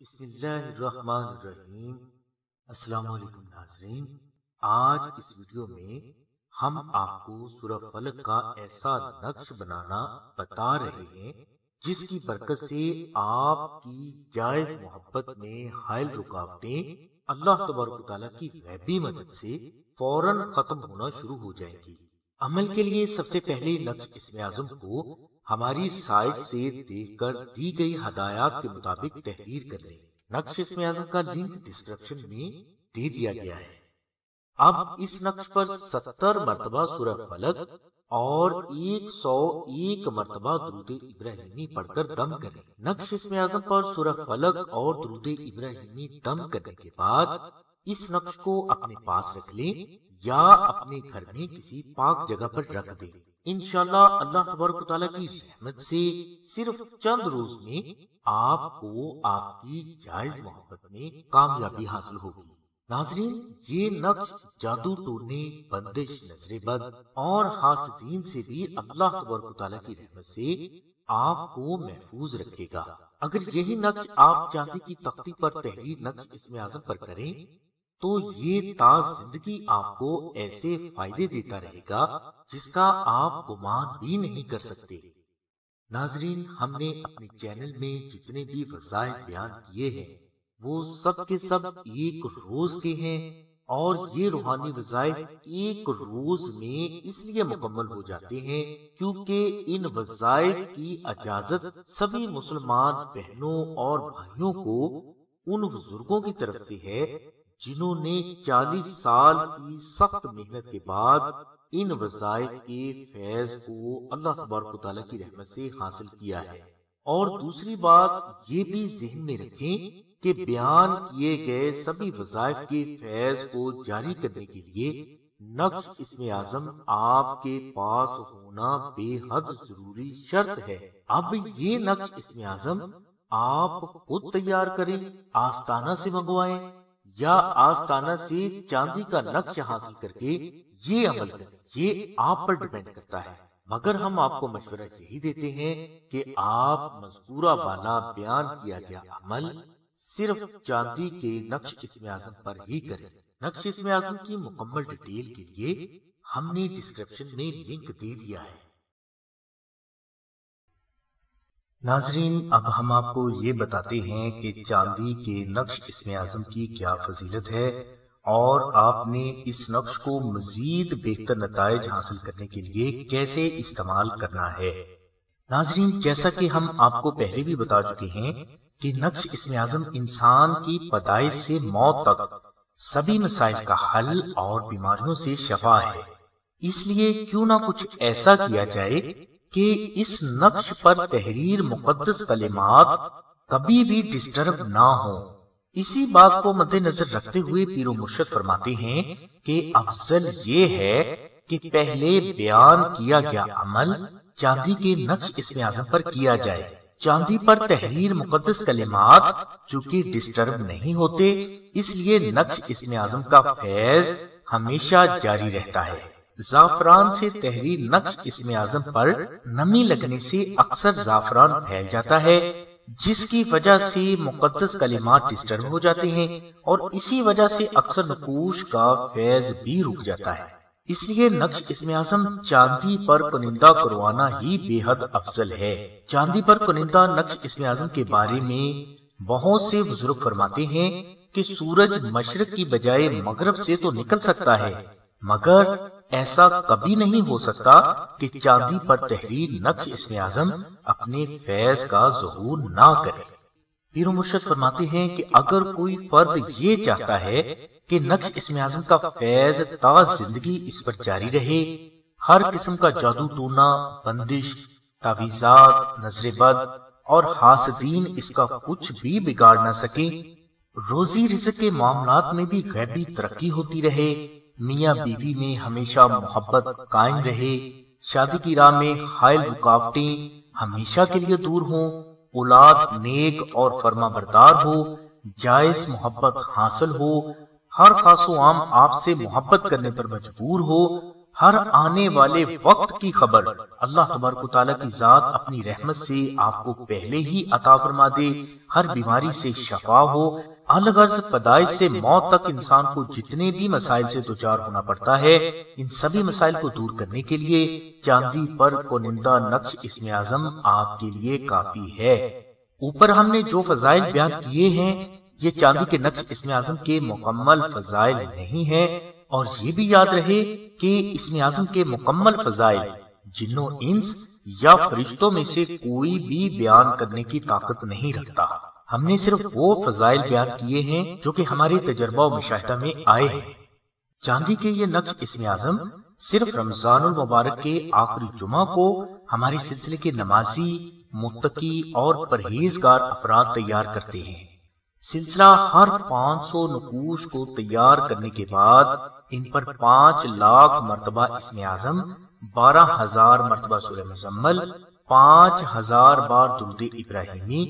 بسم اللہ الرحمن الرحیم۔ السلام علیکم ناظرین، آج اس ویڈیو میں ہم آپ کو سورہ فلق کا ایسا نقش بنانا بتا رہے ہیں جس کی برکت سے آپ کی جائز محبت میں حائل رکاوٹیں اللہ تبارک و تعالیٰ کی غیبی مدد سے فوراً ختم ہونا شروع ہو جائیں گی۔ عمل کے لیے سب سے پہلے نقش اسم اعظم کو ہماری سائٹ سے دیکھ کر دی گئی ہدایات کے مطابق تحریر کر لیں۔ نقش اسم اعظم کا لنک ڈسکرپشن میں دے دیا گیا ہے۔ اب اس نقش پر 70 مرتبہ سورہ فلق اور 101 مرتبہ درود ابراہیمی پڑھ کر دم کریں۔ نقش اسم اعظم پر سورہ فلق اور درود ابراہیمی دم کرنے کے بعد اس نقش کو اپنے پاس رکھ لیں یا اپنے گھر میں کسی پاک جگہ پر رکھ دیں۔ انشاءاللہ اللہ تبارک و تعالیٰ کی رحمت سے صرف چند روز میں آپ کو آپ کی جائز محبت میں کامیابی حاصل ہوگی۔ ناظرین، یہ نقش جادو ٹونے، بندش، نظر بد اور حاسدین سے بھی اللہ تبارک و تعالیٰ کی رحمت سے آپ کو محفوظ رکھے گا۔ اگر یہی نقش آپ چاندی کی تختی پر تحریر نقش اسم اعظم پر کریں تو یہ تا زندگی آپ کو ایسے فائدے دیتا رہے گا جس کا آپ گمان بھی نہیں کر سکتے۔ ناظرین، ہم نے اپنے چینل میں جتنے بھی وظائف بیان کیے ہیں وہ سب کے سب ایک روز کے ہیں، اور یہ روحانی وظائف ایک روز میں اس لیے مکمل ہو جاتے ہیں کیونکہ ان وظائف کی اجازت سبھی مسلمان بہنوں اور بھائیوں کو ان بزرگوں کی طرف سے ہے جنہوں نے 40 سال کی سخت محنت کے بعد ان وظائف کے فیض کو اللہ تبارک و تعالیٰ کی رحمت سے حاصل کیا ہے۔ اور دوسری بات یہ بھی ذہن میں رکھیں کہ بیان کیے گئے سبھی وظائف کے فیض کو جاری کرنے کے لیے نقش اسم اعظم آپ کے پاس ہونا بے حد ضروری شرط ہے۔ اب یہ نقش اسم اعظم آپ خود تیار کریں، آستانہ سے منگوائیں یا آستانہ سے چاندی کا نقش حاصل کر کے یہ عمل کریں، یہ آپ پر ڈیپینڈ کرتا ہے، مگر ہم آپ کو مشورہ یہی دیتے ہیں کہ آپ مذکورہ بالا بیان کیا گیا عمل صرف چاندی کے نقش اسم اعظم پر ہی کریں۔ نقش اسم اعظم کی مکمل ڈیٹیل کے لیے ہم نے ڈسکرپشن میں لنک دے دیا ہے۔ ناظرین، اب ہم آپ کو یہ بتاتے ہیں کہ چاندی کے نقش اسم اعظم کی کیا فضیلت ہے اور آپ نے اس نقش کو مزید بہتر نتائج حاصل کرنے کے لیے کیسے استعمال کرنا ہے۔ ناظرین، جیسا کہ ہم آپ کو پہلے بھی بتا چکے ہیں کہ نقش اسم اعظم انسان کی پیدائش سے موت تک سبھی مسائل کا حل اور بیماریوں سے شفا ہے۔ اس لیے کیوں نہ کچھ ایسا کیا جائے کہ اس نقش پر تحریر مقدس کلمات کبھی بھی ڈسٹرب نہ ہوں۔ اسی بات کو مد نظر رکھتے ہوئے پیر و مرشد فرماتے ہیں کہ افضل یہ ہے کہ پہلے بیان کیا گیا عمل چاندی کے نقش اسم اعظم پر کیا جائے۔ چاندی پر تحریر مقدس کلمات چونکہ ڈسٹرب نہیں ہوتے، اس لیے نقش اسم اعظم کا فیض ہمیشہ جاری رہتا ہے۔ زعفران سے تحریر نقش اسم اعظم پر نمی لگنے سے اکثر زعفران پھیل جاتا ہے، جس کی وجہ سے مقدس کلمات ڈسٹرب ہو جاتے ہیں، اور اسی وجہ سے اکثر نقوش کا فیض بھی رک جاتا ہے۔ اس لیے نقش اسم اعظم چاندی پر کنندہ کروانا ہی بے حد افضل ہے۔ چاندی پر کنندہ نقش اسم اعظم کے بارے میں بہت سے بزرگ فرماتے ہیں کہ سورج مشرق کی بجائے مغرب سے تو نکل سکتا ہے، مگر ایسا کبھی نہیں ہو سکتا کہ چاندی پر تحریر نقش اسم اعظم اپنے فیض کا ظہور نہ کرے۔ پیر و مرشد فرماتے ہیں کہ اگر کوئی فرد یہ چاہتا ہے کہ نقش اسم اعظم کا فیض تا زندگی اس پر جاری رہے، ہر قسم کا جادو ٹونا، بندش، تعویذات، نظر بد اور حاسدین اس کا کچھ بھی بگاڑ نہ سکے، روزی رزق کے معاملات میں بھی غیبی ترقی ہوتی رہے، میاں بیوی میں ہمیشہ محبت قائم رہے، شادی کی راہ میں حائل رکاوٹیں ہمیشہ کے لیے دور ہوں، اولاد نیک اور فرما بردار ہو، جائز محبت حاصل ہو، ہر خاص و عام آپ سے محبت کرنے پر مجبور ہو، ہر آنے والے وقت کی خبر اللہ تبارک و تعالیٰ کی ذات اپنی رحمت سے آپ کو پہلے ہی عطا فرما دے، ہر بیماری سے شفا ہو۔ الغرض پیدائش سے موت تک انسان کو جتنے بھی مسائل سے دوچار ہونا پڑتا ہے، ان سبھی مسائل کو دور کرنے کے لیے چاندی پر کنندہ نقش اسم اعظم آپ کے لیے کافی ہے۔ اوپر ہم نے جو فضائل بیان کیے ہیں، یہ چاندی کے نقش اسم اعظم کے مکمل فضائل نہیں ہیں، اور یہ بھی یاد رہے کہ اسم اعظم کے مکمل فضائل جن و انس یا فرشتوں میں سے کوئی بھی بیان کرنے کی طاقت نہیں رکھتا۔ ہم نے صرف وہ فضائل بیان کیے ہیں جو کہ ہمارے تجربہ و مشاہدہ میں آئے ہیں۔ چاندی کے یہ نقش اسم اعظم صرف رمضان المبارک کے آخری جمعہ کو ہمارے سلسلے کے نمازی، متقی اور پرہیزگار افراد تیار کرتے ہیں۔ سلسلہ ہر 500 نقوش کو تیار کرنے کے بعد ان پر 5 لاکھ مرتبہ اسم اعظم، 12,000 مرتبہ سورہ مزمل، 5,000 بار درود ابراہیمی،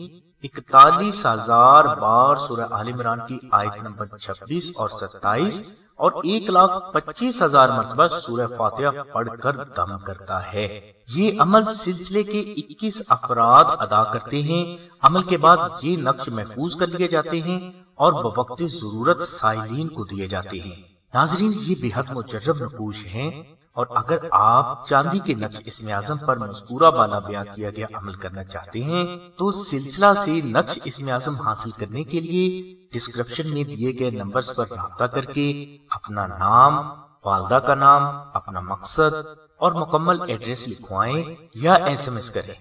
41,000 بار سورہ آل عمران کی آیت نمبر 26 اور 27 اور 1,25,000 مرتبہ سورہ فاتحہ پڑھ کر دم کرتا ہے۔ یہ عمل سلسلے کے 21 افراد ادا کرتے ہیں۔ عمل کے بعد یہ نقش محفوظ کر لیے جاتے ہیں اور بوقت ضرورت سائلین کو دیے جاتے ہیں۔ ناظرین، یہ بے حد مجرب نقوش ہیں، اور اگر آپ چاندی کے نقش اسم اعظم پر مذکورہ بالا بیان کیا گیا عمل کرنا چاہتے ہیں تو سلسلہ سے نقش اسم اعظم حاصل کرنے کے لیے ڈسکرپشن میں دیے گئے نمبرز پر رابطہ کر کے اپنا نام، والدہ کا نام، اپنا مقصد اور مکمل ایڈریس لکھوائیں یا SMS کریں۔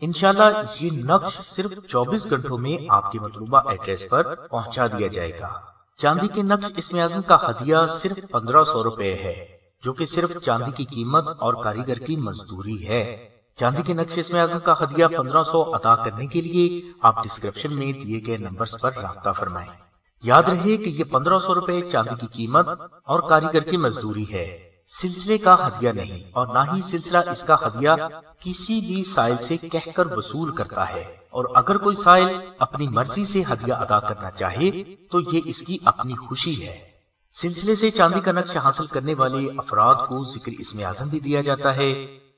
انشاءاللہ یہ نقش صرف 24 گھنٹوں میں آپ کے مطلوبہ ایڈریس پر پہنچا دیا جائے گا۔ چاندی کے نقش اسم اعظم کا ہدیہ صرف 1500 روپے ہے، جو کہ صرف چاندی کی قیمت اور کاریگر کی مزدوری ہے۔ چاندی کے نقش اسم اعظم کا ہدیہ 1500 ادا کرنے کے لیے آپ ڈسکرپشن میں دیے گئے نمبرز پر رابطہ فرمائیں۔ یاد رہے کہ یہ 1500 روپے چاندی کی قیمت اور کاریگر کی مزدوری ہے، سلسلے کا ہدیہ نہیں، اور نہ ہی سلسلہ اس کا ہدیہ کسی بھی سائل سے کہہ کر وصول کرتا ہے، اور اگر کوئی سائل اپنی مرضی سے ہدیہ ادا کرنا چاہے تو یہ اس کی اپنی خوشی ہے۔ سلسلے سے چاندی کا نقش حاصل کرنے والے افراد کو ذکر اسم اعظم بھی دیا جاتا ہے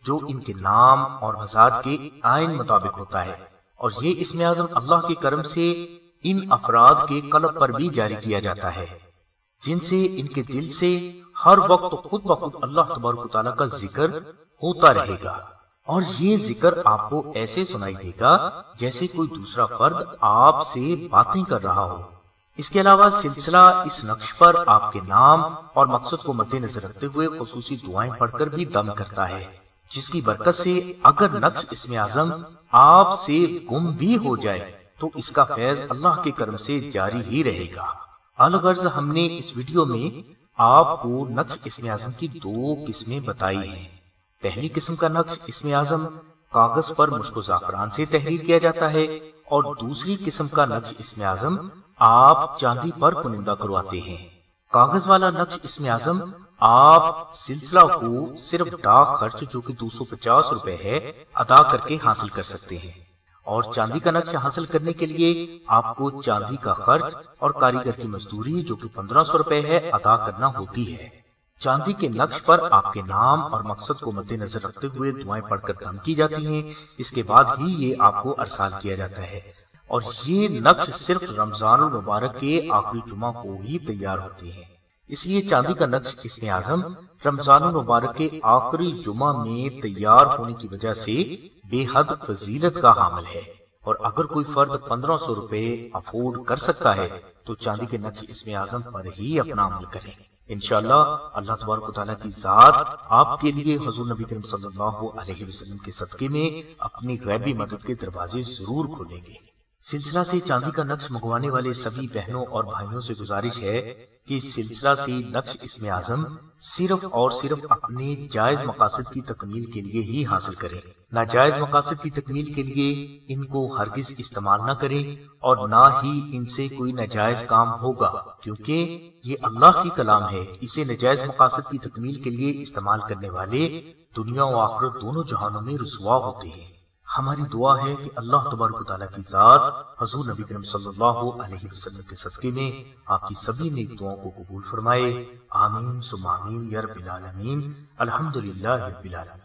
جو ان کے نام اور مزاج کے آئین مطابق ہوتا ہے، اور یہ اسم اعظم اللہ کے کرم سے ان افراد کے قلب پر بھی جاری کیا جاتا ہے، جن سے ان کے دل سے ہر وقت خود بخود اللہ تبارک و تعالیٰ کا ذکر ہوتا رہے گا، اور یہ ذکر آپ کو ایسے سنائی دے گا جیسے کوئی دوسرا فرد آپ سے باتیں کر رہا ہو۔ اس کے علاوہ سلسلہ اس نقش پر آپ کے نام اور مقصد کو مد نظر رکھتے ہوئے خصوصی دعائیں پڑھ کر بھی دم کرتا ہے، جس کی برکت سے اگر نقش اسم اعظم آپ سے گم بھی ہو جائے تو اس کا فیض اللہ کے کرم سے جاری ہی رہے گا۔ الغرض ہم نے اس ویڈیو میں آپ کو نقش اسم اعظم کی 2 قسمیں بتائی ہیں۔ پہلی قسم کا نقش اسم اعظم کاغذ پر مشک و زعفران سے تحریر کیا جاتا ہے، اور دوسری قسم کا نقش اسم اعظم آپ چاندی پر کنندہ کرواتے ہیں۔ کاغذ والا نقش اسم اعظم آپ سلسلہ کو صرف ڈاک خرچ جو کہ 250 روپے ہے ادا کر کے حاصل کر سکتے ہیں، اور چاندی کا نقش حاصل کرنے کے لیے آپ کو چاندی کا خرچ اور کاریگر کی مزدوری جو کہ 1500 روپے ہے ادا کرنا ہوتی ہے۔ چاندی کے نقش پر آپ کے نام اور مقصد کو مد نظر رکھتے ہوئے دعائیں پڑھ کر دم کی جاتی ہیں، اس کے بعد ہی یہ آپ کو ارسال کیا جاتا ہے، اور یہ نقش صرف رمضان المبارک کے آخری جمعہ کو ہی تیار ہوتے ہیں۔ اس لیے چاندی کا نقش اسم اعظم رمضان المبارک کے آخری جمعہ میں تیار ہونے کی وجہ سے بے حد فضیلت کا حامل ہے، اور اگر کوئی فرد 1500 روپے افورڈ کر سکتا ہے تو چاندی کے نقش اسم اعظم پر ہی اپنا عمل کریں۔ انشاءاللہ اللہ تبارک و تعالیٰ کی ذات آپ کے لیے حضور نبی کریم صلی اللہ علیہ وسلم کے صدقے میں اپنی غیبی مدد کے دروازے ضرور کھولیں گے۔ سلسلہ سے چاندی کا نقش منگوانے والے سبھی بہنوں اور بھائیوں سے گزارش ہے کہ سلسلہ سے نقش اسم اعظم صرف اور صرف اپنے جائز مقاصد کی تکمیل کے لیے ہی حاصل کریں، ناجائز مقاصد کی تکمیل کے لیے ان کو ہرگز استعمال نہ کریں، اور نہ ہی ان سے کوئی ناجائز کام ہوگا، کیونکہ یہ اللہ کی کلام ہے۔ اسے ناجائز مقاصد کی تکمیل کے لیے استعمال کرنے والے دنیا و آخرت دونوں جہانوں میں رسوا ہوتے ہیں۔ ہماری دعا ہے کہ اللہ تبارک و تعالیٰ کی ذات حضور نبی کریم صلی اللہ علیہ وسلم کے صدقے میں آپ کی سبھی نیک دعاؤں کو قبول فرمائے۔ آمین ثم آمین یا رب العالمین۔ الحمدللہ رب العالمین۔